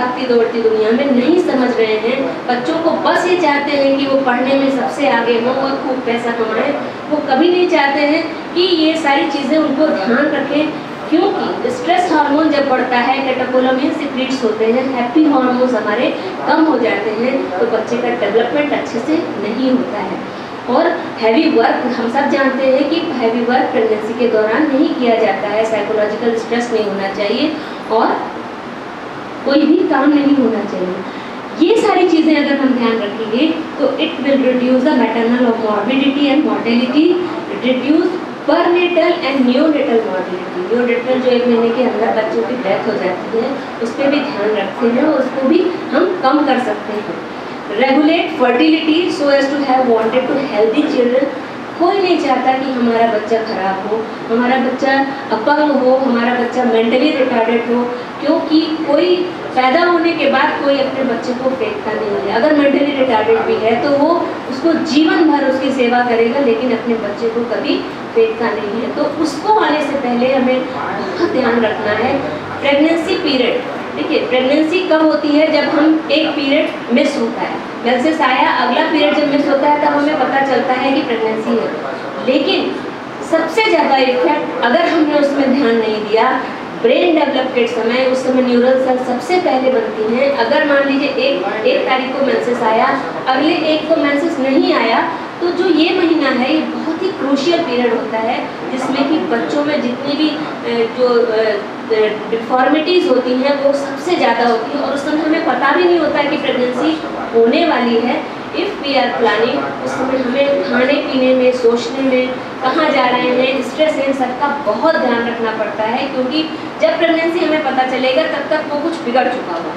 भागती दौड़ती दुनिया में नहीं समझ रहे हैं। बच्चों को बस ये चाहते हैं कि वो पढ़ने में सबसे आगे हों और खूब पैसा कमाएं। वो कभी नहीं चाहते हैं कि ये सारी चीज़ें उनको ध्यान रखें, क्योंकि स्ट्रेस हार्मोन जब बढ़ता है, कैटेकोलामिन सिक्रीट्स होते हैं, हैप्पी हार्मोन्स हमारे कम हो जाते हैं, तो बच्चे का डेवलपमेंट अच्छे से नहीं होता है। और हैवी वर्क, हम सब जानते हैं कि हैवी वर्क प्रेगनेंसी के दौरान नहीं किया जाता है। साइकोलॉजिकल स्ट्रेस नहीं होना चाहिए और कोई भी काम नहीं होना चाहिए। ये सारी चीज़ें अगर हम ध्यान रखेंगे तो it will reduce the maternal morbidity and mortality, reduce perinatal and neonatal morbidity. Neonatal जो 1 महीने के अंदर बच्चों की डेथ हो जाती है, उस पर भी ध्यान रखते हैं और उसको भी हम कम कर सकते हैं। Regulate fertility so as to have wanted to healthy children. कोई नहीं चाहता कि हमारा बच्चा खराब हो, हमारा बच्चा अपंग हो, हमारा बच्चा मेंटली रिटार्डेड हो, क्योंकि कोई पैदा होने के बाद कोई अपने बच्चे को फेंकता नहीं है। अगर मेंटली रिटार्डेड भी है तो वो उसको जीवन भर उसकी सेवा करेगा, लेकिन अपने बच्चे को कभी फेंकता नहीं है। तो उसको आने से पहले हमें बहुत ध्यान रखना है। प्रेगनेंसी पीरियड, देखिए प्रेगनेंसी कब होती है? जब हम एक पीरियड मिस होता है, मेंसेस आया, अगला पीरियड जब मिस होता है तब हमें पता चलता है कि प्रेगनेंसी है। लेकिन सबसे ज़्यादा इफेक्ट अगर हमने उसमें ध्यान नहीं दिया, ब्रेन डेवलप के समय, उस समय न्यूरल सेल सबसे पहले बनती हैं। अगर मान लीजिए एक तारीख को मेंसेस आया, अगले एक को मेंसेस नहीं आया, तो जो ये महीना है ये बहुत ही क्रूशियल पीरियड होता है, जिसमें कि बच्चों में जितनी भी जो डिफॉर्मिटीज़ होती हैं वो सबसे ज़्यादा होती हैं, और उस समय हमें पता भी नहीं होता है कि प्रेगनेंसी होने वाली है। इफ़ वी आर प्लानिंग, उस समय हमें खाने पीने में, सोचने में, कहाँ जा रहे हैं, स्ट्रेस, इन सबका बहुत ध्यान रखना पड़ता है, क्योंकि जब प्रेगनेंसी हमें पता चलेगा तब तक वो कुछ बिगड़ चुका होगा।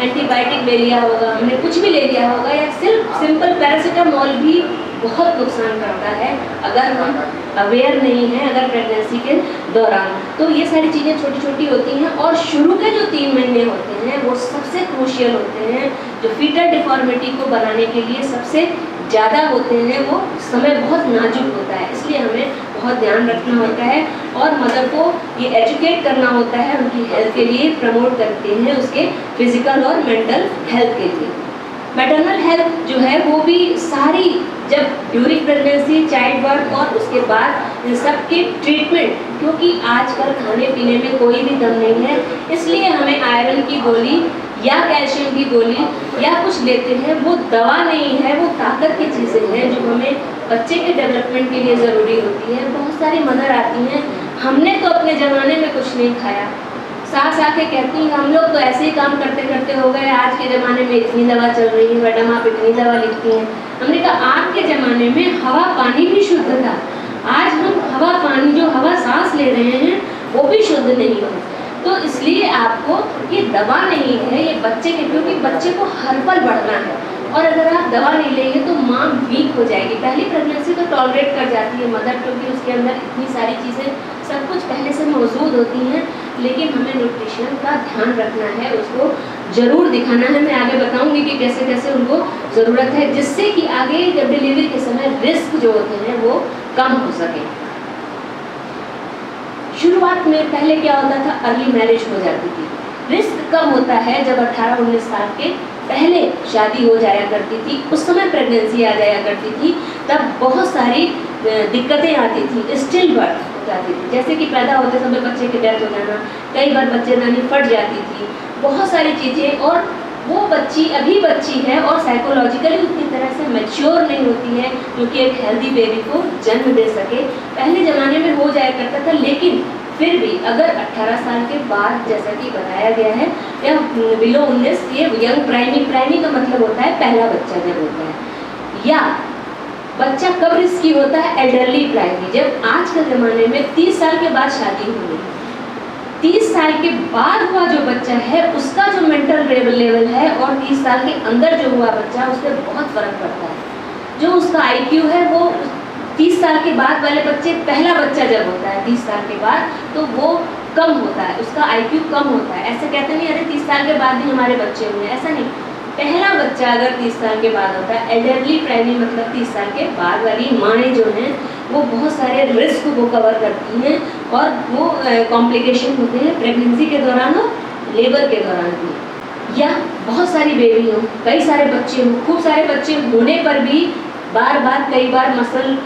एंटीबायोटिक ले लिया होगा, हमने कुछ भी ले लिया होगा, या सिर्फ सिंपल पैरासीटामोल भी बहुत नुकसान करता है अगर हम अवेयर नहीं हैं अगर प्रेगनेंसी के दौरान। तो ये सारी चीज़ें छोटी छोटी होती हैं, और शुरू के जो 3 महीने होते हैं वो सबसे क्रूशियल होते हैं, जो फीटल डिफॉर्मिटी को बनाने के लिए सबसे ज़्यादा होते हैं। वो समय बहुत नाजुक होता है, इसलिए हमें बहुत ध्यान रखना होता है, और मदर को ये एजुकेट करना होता है उनकी हेल्थ के लिए, प्रमोट करते हैं उसके फिजिकल और मेंटल हेल्थ के लिए। मैटरनल हेल्थ जो है वो भी सारी, जब ड्यूरिंग प्रेगनेंसी, चाइल्ड बर्थ और उसके बाद इन सब की ट्रीटमेंट, क्योंकि आजकल खाने पीने में कोई भी दम नहीं है, इसलिए हमें आयरन की गोली या कैल्शियम की गोली या कुछ लेते हैं। वो दवा नहीं है, वो ताकत की चीज़ें हैं जो हमें बच्चे के डेवलपमेंट के लिए ज़रूरी होती है। बहुत सारी मदर आती हैं, हमने तो अपने ज़माने में कुछ नहीं खाया, सास आके कहती हैं हम लोग तो ऐसे ही काम करते करते हो गए, आज के ज़माने में इतनी दवा चल रही है, मैडम आप इतनी दवा लिखती हैं। हमने कहा आपके ज़माने में हवा पानी भी शुद्ध था, आज हम हवा पानी, जो हवा सांस ले रहे हैं वो भी शुद्ध नहीं है। तो इसलिए आपको ये दवा नहीं है, ये बच्चे के, क्योंकि बच्चे को हर पल बढ़ना है, और अगर आप दवा नहीं लेंगे तो माँ वीक हो जाएगी। पहली प्रेगनेंसी तो टॉलरेट कर जाती है मदर, क्योंकि उसके अंदर इतनी सारी चीज़ें सब कुछ पहले से मौजूद होती हैं, लेकिन हमें न्यूट्रिशन का ध्यान रखना है, उसको ज़रूर दिखाना है। मैं आगे बताऊंगी कि कैसे कैसे उनको ज़रूरत है, जिससे कि आगे जब डिलीवरी के समय रिस्क जो होते हैं वो कम हो सके। शुरुआत में पहले क्या होता था, अर्ली मैरिज हो जाती थी। रिस्क कब होता है? जब 18-19 साल के पहले शादी हो जाया करती थी, उस समय प्रेगनेंसी आ जाया करती थी, तब बहुत सारी दिक्कतें आती थी, स्टिल बर्थ हो जाती थी, जैसे कि पैदा होते समय बच्चे की डेथ हो जाना, कई बार बच्चेदानी फट जाती थी, बहुत सारी चीज़ें। और वो बच्ची अभी बच्ची है और साइकोलॉजिकली उतनी तरह से मैच्योर नहीं होती है, क्योंकि एक हेल्दी बेबी को जन्म दे सके। पहले ज़माने में हो जाया करता था, लेकिन फिर भी अगर 18 साल के बाद, जैसा कि बताया गया है, या बिलो 19, ये यंग प्राइमी का मतलब होता है पहला बच्चा जब होता है, या बच्चा कब रिस्की होता है? एल्डरली प्राइमी, जब आज के ज़माने में 30 साल के बाद शादी हुई, 30 साल के बाद हुआ जो बच्चा है उसका जो मेंटल लेवल है और 30 साल के अंदर जो हुआ बच्चा, उसमें बहुत फ़र्क पड़ता है। जो उसका IQ है वो 30 साल के बाद वाले बच्चे, पहला बच्चा जब होता है 30 साल के बाद, तो वो कम होता है, उसका IQ कम होता है। ऐसे कहते नहीं अरे 30 साल के बाद भी हमारे बच्चे हुए, ऐसा नहीं। पहला बच्चा अगर 30 साल के बाद होता है, एल्डरली प्राइमी मतलब 30 साल के बाद वाली माएँ जो हैं वो बहुत सारे रिस्क को कवर करती हैं, और वो कॉम्प्लिकेशन होते हैं प्रेगनेंसी के दौरान और लेबर के दौरान भी। या बहुत सारी बेबी हो, कई सारे बच्चे हो, खूब सारे बच्चे होने पर भी बार बार कई बार मसल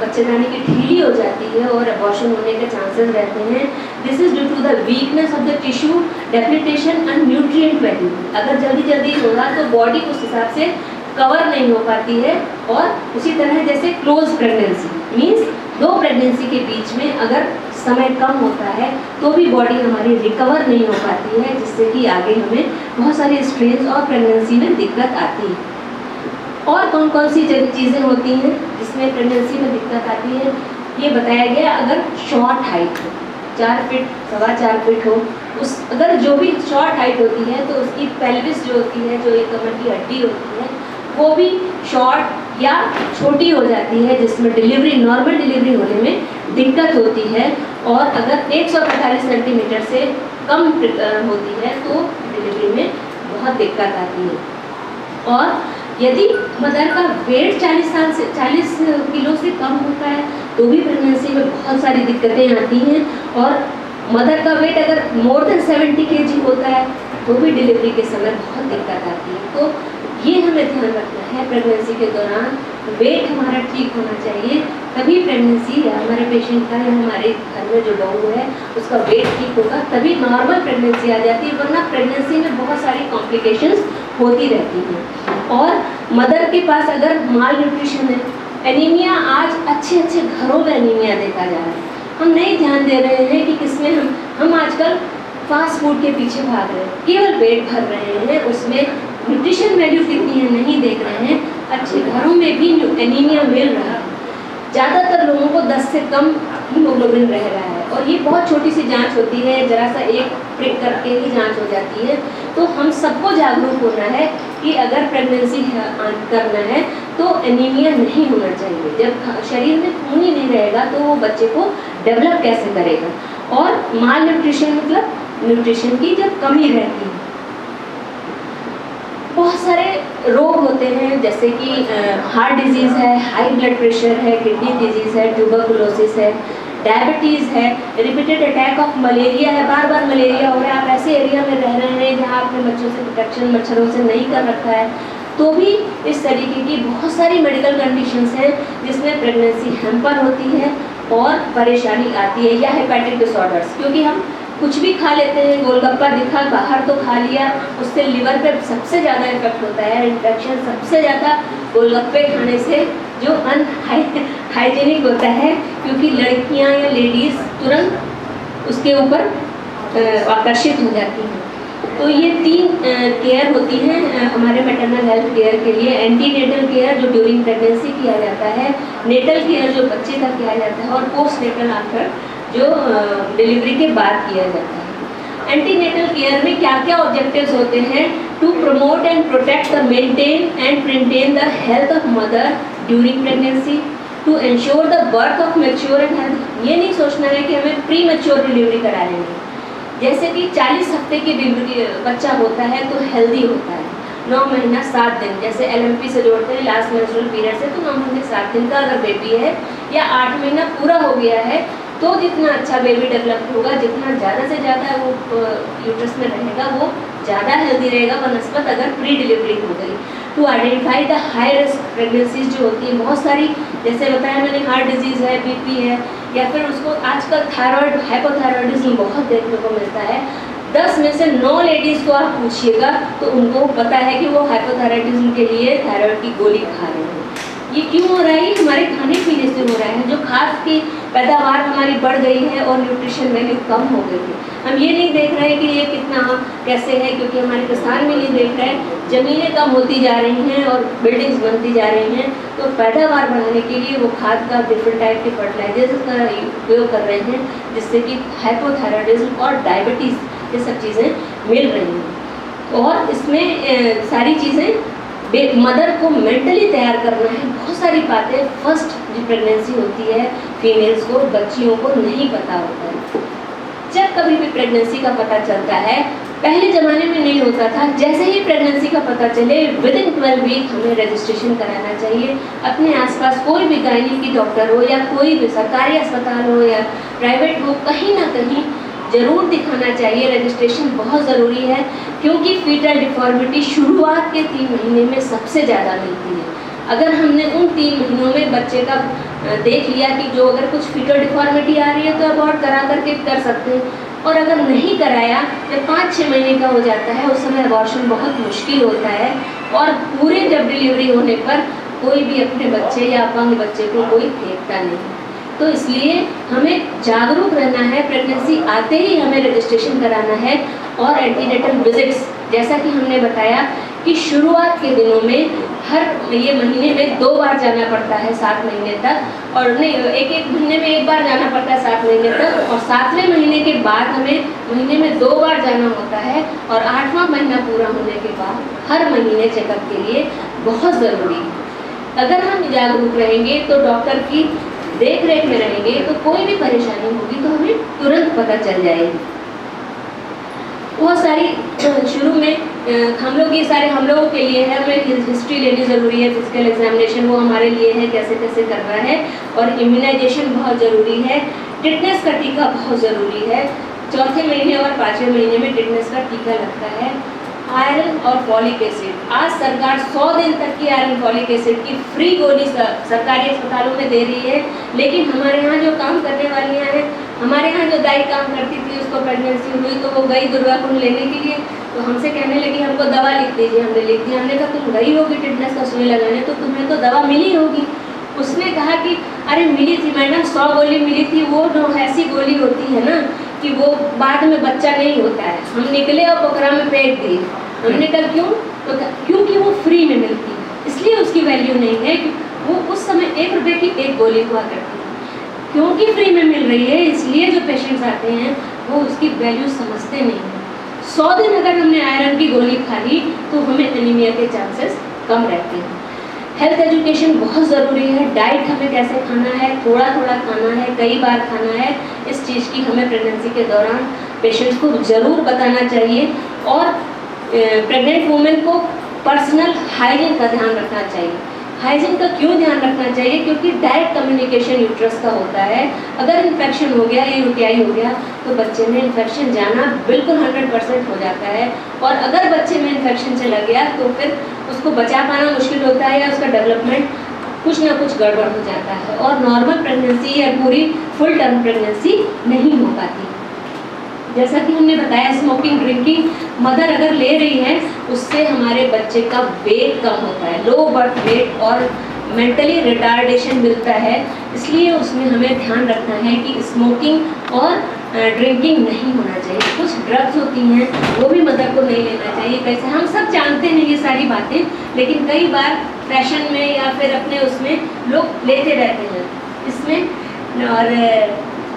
बच्चेदानी की ढीली हो जाती है और अबॉर्शन होने के चांसेस रहते हैं। This is due to the weakness of the tissue, depletion and nutrient value. अगर जल्दी जल्दी होगा तो बॉडी उस हिसाब से कवर नहीं हो पाती है। और उसी तरह जैसे क्लोज प्रेगनेंसी मीन्स 2 प्रेगनेंसी के बीच में अगर समय कम होता है तो भी बॉडी हमारी रिकवर नहीं हो पाती है, जिससे कि आगे हमें बहुत सारी स्ट्रेस और प्रेगनेंसी में दिक्कत आती है। और कौन कौन सी चीज़ें होती हैं जिसमें प्रेगनेंसी में दिक्कत आती है, ये बताया गया। अगर शॉर्ट हाइट हो, 4 फीट 4.25 फीट हो, उस अगर जो भी शॉर्ट हाइट होती है तो उसकी पेल्विस जो होती है, जो एक कमर की हड्डी होती है, वो भी शॉर्ट या छोटी हो जाती है, जिसमें डिलीवरी नॉर्मल डिलीवरी होने में दिक्कत होती है। और अगर 145 सेंटीमीटर से कम होती है तो डिलीवरी में बहुत दिक्कत आती है। और यदि मदर का वेट 40 किलो से कम होता है तो भी प्रेगनेंसी में बहुत सारी दिक्कतें आती हैं। और मदर का वेट अगर मोर देन 70 kg होता है तो भी डिलीवरी के समय बहुत दिक्कत आती है। तो ये हमें ध्यान रखना है प्रेगनेंसी के दौरान, वेट हमारा ठीक होना चाहिए, तभी प्रेगनेंसी या हमारे पेशेंट का या हमारे घर में जो बहू है उसका वेट ठीक होगा, तभी नॉर्मल प्रेगनेंसी आ जाती है। वरना प्रेगनेंसी में बहुत सारी कॉम्प्लिकेशंस होती रहती हैं। और मदर के पास अगर माल न्यूट्रिशन है, एनीमिया, आज अच्छे अच्छे घरों में एनीमिया देखा जा रहा है। हम नहीं ध्यान दे रहे हैं कि किसमें हम आजकल फास्ट फूड के पीछे भाग रहे हैं, केवल पेट भर रहे हैं, उसमें न्यूट्रिशन वैल्यू कितनी है नहीं देख रहे हैं। अच्छे घरों में भी एनीमिया मिल रहा है, ज़्यादातर लोगों को 10 से कम हीमोग्लोबिन रह रहा है। और ये बहुत छोटी सी जांच होती है, जरा सा एक प्रिक करके ही जांच हो जाती है। तो हम सबको जागरूक होना है कि अगर प्रेगनेंसी करना है तो एनीमिया नहीं होना चाहिए। जब शरीर में खून ही नहीं रहेगा तो वो बच्चे को डेवलप कैसे करेगा। और माल न्यूट्रिशन मतलब न्यूट्रिशन की जब कमी रहती है। बहुत सारे रोग होते हैं, जैसे कि हार्ट डिजीज़ है, हाई ब्लड प्रेशर है, किडनी डिजीज़ है, ट्यूबरकुलोसिस है, डायबिटीज़ है, रिपीटेड अटैक ऑफ मलेरिया है, बार बार मलेरिया हो रहा है, आप ऐसे एरिया में रह रहे हैं जहाँ आपने बच्चों से प्रोटेक्शन मच्छरों से नहीं कर रखा है, तो भी इस तरीके की बहुत सारी मेडिकल कंडीशंस हैं जिसमें प्रेगनेंसी हैम्पर होती है और परेशानी आती है। या हेपेटिक डिसऑर्डर्स, क्योंकि हम कुछ भी खा लेते हैं, गोलगप्पा दिखा बाहर तो खा लिया, उससे लिवर पे सबसे ज़्यादा इफेक्ट होता है, इन्फेक्शन सबसे ज़्यादा गोलगप्पे खाने से जो हाइजीनिक होता है, क्योंकि लड़कियां या लेडीज़ तुरंत उसके ऊपर आकर्षित हो जाती हैं। तो ये 3 केयर होती हैं हमारे मैटरनल हेल्थ केयर के लिए। एंटी नेटल केयर जो ड्यूरिंग प्रेगनेंसी किया जाता है, नेटल केयर जो बच्चे का किया जाता है, और पोस्ट नेटल आफ्टर जो डिलीवरी के बाद किया जाता है। एंटीनेटल केयर में क्या क्या ऑब्जेक्टिव्स होते हैं? To promote and protect the maintain and maintain the health of mother during pregnancy, to ensure the birth of mature and health. ये नहीं सोचना है कि हमें प्री मैच्योर डिलीवरी करा लेंगे। जैसे कि 40 हफ्ते की डिलीवरी बच्चा होता है तो हेल्दी होता है, 9 महीना 7 दिन, जैसे LMP से जोड़ते हैं लास्ट मेंस्ट्रुअल पीरियड से, तो 9 महीने 7 दिन का अगर बेबी है या 8 महीना पूरा हो गया है तो जितना अच्छा बेबी डेवलप होगा, जितना ज़्यादा से ज़्यादा वो यूट्रस में रहेगा वो ज़्यादा हेल्दी रहेगा बनस्पत अगर प्री डिलीवरी हो गई। To identify the high risk pregnancies जो होती है बहुत सारी, जैसे बताया मैंने, हार्ट डिजीज़ है, BP है, या फिर उसको आजकल थायराइड हाइपोथायरॉयडिज्म बहुत देखने को मिलता है। 10 में से 9 लेडीज़ को आप पूछिएगा तो उनको पता है कि वो हाइपोथायरॉयडिज्म के लिए थायराइड की गोली खा रहे हैं। ये क्यों हो रहा है? ये हमारे खाने पीने से हो रहा है। जो खाद की पैदावार हमारी बढ़ गई है और न्यूट्रिशन वैल्यू कम हो गई है। हम ये नहीं देख रहे कि ये कितना कैसे है, क्योंकि हमारे किसान भी नहीं देख रहे हैं। ज़मीनें कम होती जा रही हैं और बिल्डिंग्स बनती जा रही हैं, तो पैदावार बढ़ाने के लिए वो खाद का डिफरेंट टाइप के फर्टिलाइजर्स का उपयोग कर रहे हैं, जिससे कि हाइपोथायरॉयडिज्म और डायबिटीज़ ये सब चीज़ें मिल रही हैं। और इसमें सारी चीज़ें मदर को मेंटली तैयार करना है। बहुत सारी बातें फर्स्ट जो प्रेगनेंसी होती है फीमेल्स को, बच्चियों को नहीं पता होता है। जब कभी भी प्रेगनेंसी का पता चलता है, पहले ज़माने में नहीं होता था, जैसे ही प्रेगनेंसी का पता चले विदिन 12 वीक हमें रजिस्ट्रेशन कराना चाहिए। अपने आसपास कोई भी गायनी की डॉक्टर हो या कोई भी सरकारी अस्पताल हो या प्राइवेट हो, कहीं ना कहीं ज़रूर दिखाना चाहिए। रजिस्ट्रेशन बहुत ज़रूरी है, क्योंकि फीटल डिफॉर्मिटी शुरुआत के 3 महीने में सबसे ज़्यादा मिलती है। अगर हमने उन 3 महीनों में बच्चे का देख लिया कि जो अगर कुछ फीटल डिफॉर्मिटी आ रही है तो अबॉर्ट करा करके कर सकते हैं, और अगर नहीं कराया, जब 5-6 महीने का हो जाता है उस समय अबॉर्शन बहुत मुश्किल होता है, और पूरे जब डिलीवरी होने पर कोई भी अपने बच्चे या अपंग बच्चे को कोई देखता नहीं। तो इसलिए हमें जागरूक रहना है, प्रेगनेंसी आते ही हमें रजिस्ट्रेशन कराना है। और एंटीनेटल विजिट्स, जैसा कि हमने बताया कि शुरुआत के दिनों में हर ये महीने में 2 बार जाना पड़ता है 7 महीने तक, और नहीं, एक महीने में 1 बार जाना पड़ता है 7 महीने तक, और 7वें महीने के बाद हमें महीने में 2 बार जाना होता है, और 8वां महीना पूरा होने के बाद हर महीने चेकअप के लिए बहुत ज़रूरी है। अगर हम जागरूक रहेंगे तो डॉक्टर की देख रेख में रहेंगे तो कोई भी परेशानी होगी तो हमें तुरंत पता चल जाएगी। बहुत सारी शुरू में हम लोग, ये सारे हम लोगों के लिए है, हमें हिस्ट्री लेनी ज़रूरी है, फिजिकल एग्जामिनेशन वो हमारे लिए है, कैसे कैसे करना है, और इम्यूनाइजेशन बहुत ज़रूरी है। टिटनेस का टीका बहुत ज़रूरी है, 4थे महीने और 5वें महीने में टिटनेस का टीका लगता है। आयरन और फॉलिक एसिड, आज सरकार 100 दिन तक की आयरन फॉलिक एसिड की फ्री गोली सरकारी अस्पतालों में दे रही है, लेकिन हमारे यहाँ जो काम करने वाली हैं, हमारे यहाँ जो दाई काम करती थी, उसको प्रेगनेंसी हुई तो वो गई दुर्गा कुंड लेने के लिए, तो हमसे कहने लगी हमको दवा लिख दीजिए। हमने लिख दी। हमने कहा तुम गई होगी टिटनेस का सुई लगाने, तो तुम्हें तो दवा मिली होगी। उसने कहा कि अरे मिली थी मैडम, 100 गोली मिली थी, वो जो ऐसी गोली होती है ना कि वो बाद में बच्चा नहीं होता है। हम निकले और पोखरा में फेंक दिए। हमने कहा क्यों? तो क्योंकि वो फ्री में मिलती है, इसलिए उसकी वैल्यू नहीं है। वो उस समय 1 रुपये की 1 गोली हुआ करती है, क्योंकि फ्री में मिल रही है इसलिए जो पेशेंट्स आते हैं वो उसकी वैल्यू समझते नहीं हैं। 100 दिन अगर हमने आयरन की गोली खा ली तो हमें एनीमिया के चांसेस कम रहते हैं। हेल्थ एजुकेशन बहुत ज़रूरी है। डाइट हमें कैसे खाना है, थोड़ा थोड़ा खाना है, कई बार खाना है, इस चीज़ की हमें प्रेगनेंसी के दौरान पेशेंट्स को ज़रूर बताना चाहिए। और प्रेग्नेंट वुमेन को पर्सनल हाइजीन का ध्यान रखना चाहिए। हाइजीन का क्यों ध्यान रखना चाहिए? क्योंकि डायरेक्ट कम्युनिकेशन यूट्रस का होता है। अगर इन्फेक्शन हो गया या यूटीआई हो गया तो बच्चे में इन्फेक्शन जाना बिल्कुल 100% हो जाता है, और अगर बच्चे में इन्फेक्शन चला गया तो फिर उसको बचा पाना मुश्किल होता है, या उसका डेवलपमेंट कुछ ना कुछ गड़बड़ हो जाता है, और नॉर्मल प्रेगनेंसी या पूरी फुल टर्म प्रेगनेंसी नहीं हो पाती। जैसा कि हमने बताया, स्मोकिंग, ड्रिंकिंग मदर अगर ले रही है उससे हमारे बच्चे का वेट कम होता है, लो बर्थ वेट, और मेंटली रिटार्डेशन मिलता है। इसलिए उसमें हमें ध्यान रखना है कि स्मोकिंग और ड्रिंकिंग नहीं होना चाहिए। कुछ ड्रग्स होती हैं वो भी मदर को नहीं लेना चाहिए। कैसे हम सब जानते हैं ये सारी बातें, लेकिन कई बार फैशन में या फिर अपने उसमें लोग लेते रहते हैं इसमें, और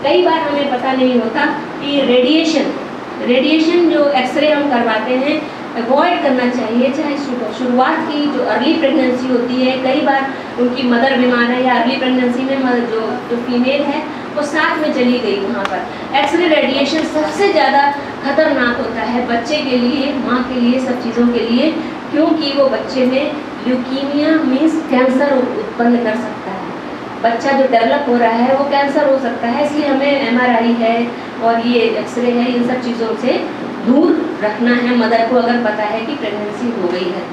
कई बार हमें पता नहीं होता कि रेडिएशन जो एक्सरे हम करवाते हैं अवॉइड करना चाहिए। चाहे शुरुआत की जो अर्ली प्रेगनेंसी होती है, कई बार उनकी मदर बीमार है या अर्ली प्रेगनेंसी में जो फीमेल है वो साथ में चली गई, वहाँ पर एक्सरे रेडिएशन सबसे ज़्यादा खतरनाक होता है बच्चे के लिए, माँ के लिए, सब चीज़ों के लिए, क्योंकि वो बच्चे में ल्यूकीमिया मीन्स कैंसर उत्पन्न कर सकता है। बच्चा जो डेवलप हो रहा है वो कैंसर हो सकता है। इसलिए हमें MRI है और ये एक्सरे है, इन सब चीज़ों से दूर रखना है मदर को, अगर पता है कि प्रेगनेंसी हो गई है।